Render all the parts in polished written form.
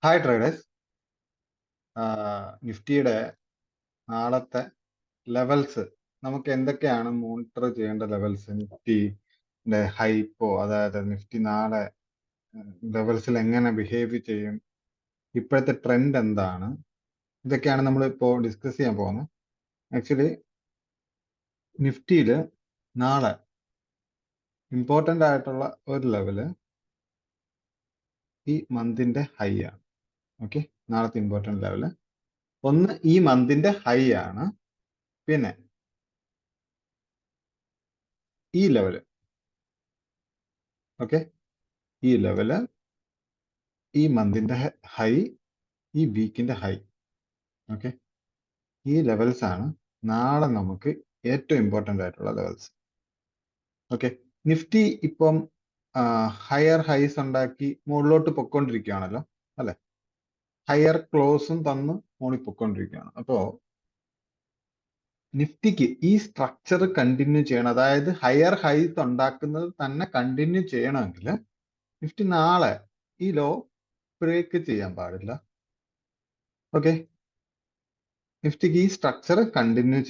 Hi traders. നിഫ്റ്റിയുടെ നാളത്തെ levels നമുക്ക് എന്തൊക്കെയാണ് മോണിറ്റർ ചെയ്യേണ്ട ലെവൽസ്? നിഫ്റ്റിയുടെ ഹൈപ്പോ, അതായത് നിഫ്റ്റി നാളെ ലെവൽസിൽ എങ്ങനെ ബിഹേവ് ചെയ്യും, ഇപ്പോഴത്തെ ട്രെൻഡ് എന്താണ്, ഇതൊക്കെയാണ് നമ്മൾ ഇപ്പോൾ ഡിസ്കസ് ചെയ്യാൻ പോകുന്നത്. ആക്ച്വലി നിഫ്റ്റിയിൽ നാളെ ഇമ്പോർട്ടൻ്റ് ആയിട്ടുള്ള ഒരു ലെവല് ഈ മന്തിന്റെ ഹൈ ആണ്. ഓക്കെ, നാളത്തെ ഇമ്പോർട്ടൻ്റ് ലെവല് ഒന്ന് ഈ മന്തിന്റെ ഹൈ ആണ്. പിന്നെ ഈ ലെവല്, ഓക്കെ, ഈ ലെവല് ഈ മന്തിന്റെ ഹൈ, ഈ വീക്കിന്റെ ഹൈ. ഓക്കെ, ഈ ലെവൽസ് ആണ് നാളെ നമുക്ക് ഏറ്റവും ഇമ്പോർട്ടൻ്റ് ആയിട്ടുള്ള ലെവൽസ്. ഓക്കെ, നിഫ്റ്റി ഇപ്പം ഹയർ ഹൈസ് ഉണ്ടാക്കി മുകളിലോട്ട് പൊക്കോണ്ടിരിക്കുകയാണല്ലോ, അല്ലെ? ഹയർ ക്ലോസും തന്ന് മുകളിൽ പൊക്കോണ്ടിരിക്കുകയാണ്. അപ്പോ നിഫ്റ്റിക്ക് ഈ സ്ട്രക്ചർ കണ്ടിന്യൂ ചെയ്യണം, അതായത് ഹയർ ഹൈസ് ഉണ്ടാക്കുന്നത് തന്നെ കണ്ടിന്യൂ ചെയ്യണമെങ്കിൽ നിഫ്റ്റി നാളെ ഈ ലോ ബ്രേക്ക് ചെയ്യാൻ പാടില്ല. ഓക്കെ, നിഫ്റ്റിക്ക് ഈ സ്ട്രക്ചർ കണ്ടിന്യൂ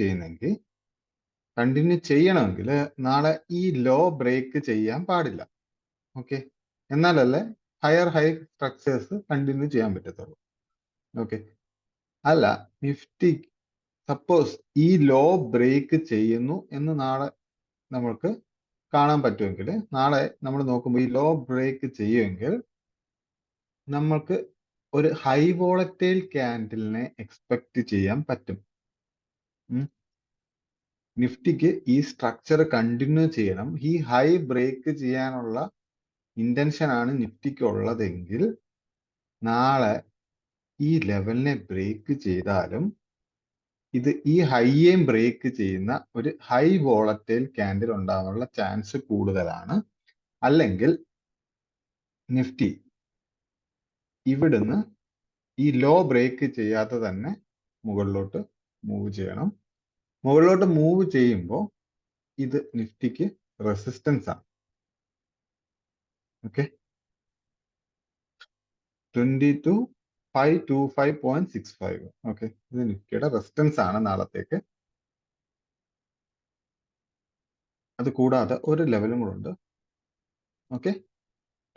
ചെയ്യണമെങ്കിൽ നാളെ ഈ ലോ ബ്രേക്ക് ചെയ്യാൻ പാടില്ല. ഓക്കെ, എന്നാലല്ലേ ഹയർ ഹൈ സ്ട്രക്ചേഴ്സ് കണ്ടിന്യൂ ചെയ്യാൻ പറ്റത്തുള്ളൂ. ഓക്കെ, അല്ല, നിഫ്റ്റി സപ്പോസ് ഈ ലോ ബ്രേക്ക് ചെയ്യുന്നു എന്ന് നാളെ നമ്മൾക്ക് കാണാൻ പറ്റുമെങ്കിൽ, നാളെ നമ്മൾ നോക്കുമ്പോൾ ഈ ലോ ബ്രേക്ക് ചെയ്യുമെങ്കിൽ നമ്മൾക്ക് ഒരു ഹൈ വോളറ്റൈൽ ക്യാൻഡിലിനെ എക്സ്പെക്ട് ചെയ്യാൻ പറ്റും. നിഫ്റ്റിക്ക് ഈ സ്ട്രക്ചർ കണ്ടിന്യൂ ചെയ്യണം, ഈ ഹൈ ബ്രേക്ക് ചെയ്യാനുള്ള ഇന്റൻഷൻ ആണ് നിഫ്റ്റിക്ക് ഉള്ളതെങ്കിൽ നാളെ ഈ ലെവലിനെ ബ്രേക്ക് ചെയ്താലും ഇത് ഈ ഹൈയേം ബ്രേക്ക് ചെയ്യുന്ന ഒരു ഹൈ വോളറ്റൈൽ ക്യാൻഡിൽ ഉണ്ടാകാനുള്ള ചാൻസ് കൂടുതലാണ്. അല്ലെങ്കിൽ നിഫ്റ്റി ഇവിടുന്ന് ഈ ലോ ബ്രേക്ക് ചെയ്യാതെ തന്നെ മുകളിലോട്ട് മൂവ് ചെയ്യണം. മുകളിലോട്ട് മൂവ് ചെയ്യുമ്പോൾ ഇത് നിഫ്റ്റിക്ക് റെസിസ്റ്റൻസ് ആണ്. ഓക്കെ, 22,525.65. ഓക്കെ, ഇത് നിഫ്റ്റിയുടെ റെസിസ്റ്റൻസ് ആണ് നാളത്തേക്ക്. അത് കൂടാതെ ഒരു ലെവലും കൂടെ ഉണ്ട്. ഓക്കെ,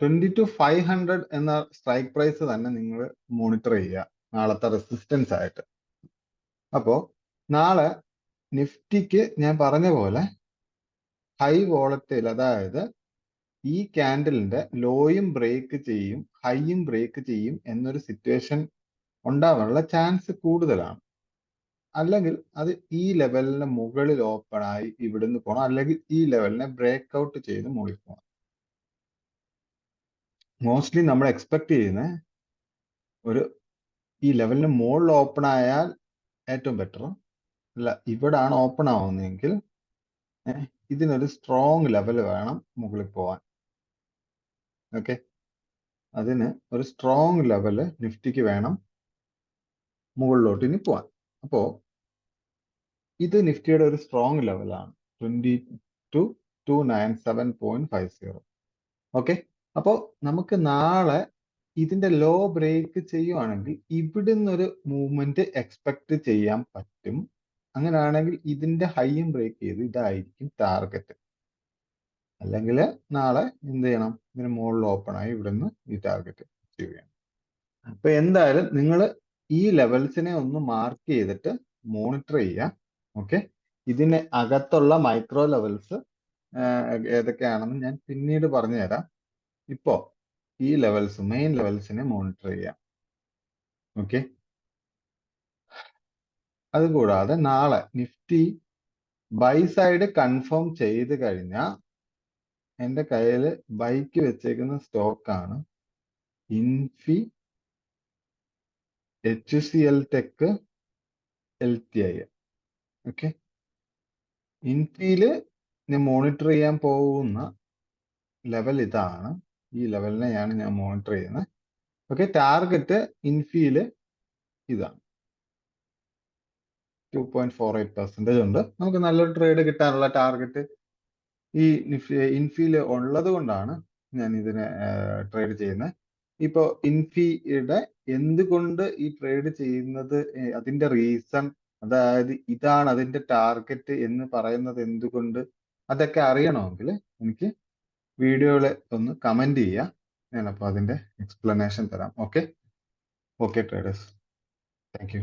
22,500 എന്ന സ്ട്രൈക്ക് പ്രൈസ് തന്നെ നിങ്ങൾ മോണിറ്റർ ചെയ്യുക നാളത്തെ റെസിസ്റ്റൻസ് ആയിട്ട്. അപ്പോ നാളെ നിഫ്റ്റിക്ക് ഞാൻ പറഞ്ഞ പോലെ ഹൈ വോളറ്റൈൽ, അതായത് ഈ ക്യാൻഡിലിന്റെ ലോയും ബ്രേക്ക് ചെയ്യും ഹൈയും ബ്രേക്ക് ചെയ്യും എന്നൊരു സിറ്റുവേഷൻ ഉണ്ടാവാനുള്ള ചാൻസ് കൂടുതലാണ്. അല്ലെങ്കിൽ അത് ഈ ലെവലിന് മുകളിൽ ഓപ്പൺ ആയി ഇവിടുന്ന് പോകണം, അല്ലെങ്കിൽ ഈ ലെവലിനെ ബ്രേക്ക് ഔട്ട് ചെയ്ത് മുകളിൽ പോകണം. മോസ്റ്റ്ലി നമ്മൾ എക്സ്പെക്ട് ചെയ്യുന്ന ഒരു ഈ ലെവലിന് മുകളിൽ ഓപ്പൺ ആയാൽ ഏറ്റവും ബെറ്റർ. അല്ല, ഇവിടാണ് ഓപ്പൺ ആവുന്നതെങ്കിൽ ഇതിനൊരു സ്ട്രോങ് ലെവൽ വേണം മുകളിൽ പോവാൻ. ഓക്കെ, അതിന് ഒരു സ്ട്രോങ് ലെവല് നിഫ്റ്റിക്ക് വേണം മുകളിലോട്ട് ഇനി പോവാൻ. അപ്പോ ഇത് നിഫ്റ്റിയുടെ ഒരു സ്ട്രോങ് ലെവലാണ് 22,297.50. ഓക്കെ, അപ്പോ നമുക്ക് നാളെ ഇതിന്റെ ലോ ബ്രേക്ക് ചെയ്യുവാണെങ്കിൽ ഇവിടുന്ന് ഒരു മൂവ്മെന്റ് എക്സ്പെക്ട് ചെയ്യാൻ പറ്റും. അങ്ങനെയാണെങ്കിൽ ഇതിന്റെ ഹൈയും ബ്രേക്ക് ചെയ്ത് ഇതായിരിക്കും ടാർഗറ്റ്. അല്ലെങ്കിൽ നാളെ എന്ത് ചെയ്യണം, ഇതിന് മുകളിൽ ഓപ്പൺ ആയി ഇവിടുന്ന് ഈ ടാർഗറ്റ് അച്ചീവ് ചെയ്യണം. അപ്പൊ എന്തായാലും നിങ്ങൾ ഈ ലെവൽസിനെ ഒന്ന് മാർക്ക് ചെയ്തിട്ട് മോണിറ്റർ ചെയ്യുക. ഓക്കെ, ഇതിന് അകത്തുള്ള മൈക്രോ ലെവൽസ് ഏതൊക്കെയാണെന്ന് ഞാൻ പിന്നീട് പറഞ്ഞു തരാം. ഇപ്പോ ഈ ലെവൽസ്, മെയിൻ ലെവൽസിനെ മോണിറ്റർ ചെയ്യാം. ഓക്കെ, അതുകൂടാതെ നാളെ നിഫ്റ്റി ബൈ സൈഡ് കൺഫേം ചെയ്ത് കഴിഞ്ഞാൽ എൻ്റെ കയ്യിൽ ബൈക്ക് വെച്ചേക്കുന്ന സ്റ്റോക്കാണ് ഇൻഫി, HCL ടെക്, LTI. ഓക്കെ, ഇൻഫിയില് ഞാൻ മോണിറ്റർ ചെയ്യാൻ പോകുന്ന ലെവൽ ഇതാണ്. ഈ ലെവലിനെയാണ് ഞാൻ മോണിറ്റർ ചെയ്യുന്നത്. ഓക്കെ, ടാർഗറ്റ് ഇൻഫിയില് ഇതാണ്, 2.48% ഉണ്ട്. നമുക്ക് നല്ലൊരു ട്രേഡ് കിട്ടാനുള്ള ടാർഗറ്റ് ഈ ഇൻഫിയില് ഉള്ളത് കൊണ്ടാണ് ഞാൻ ഇതിനെ ട്രേഡ് ചെയ്യുന്നത്. ഇപ്പോ ഇൻഫിയുടെ എന്തുകൊണ്ട് ഈ ട്രേഡ് ചെയ്യുന്നത്, അതിന്റെ റീസൺ, അതായത് ഇതാണ് അതിന്റെ ടാർഗറ്റ് എന്ന് പറയുന്നത് എന്തുകൊണ്ട്, അതൊക്കെ അറിയണമെങ്കിൽ എനിക്ക് വീഡിയോയിൽ ഒന്ന് കമന്റ് ചെയ്യുക. ഞാനപ്പോൾ അതിന്റെ എക്സ്പ്ലനേഷൻ തരാം. Okay okay traders, thank you.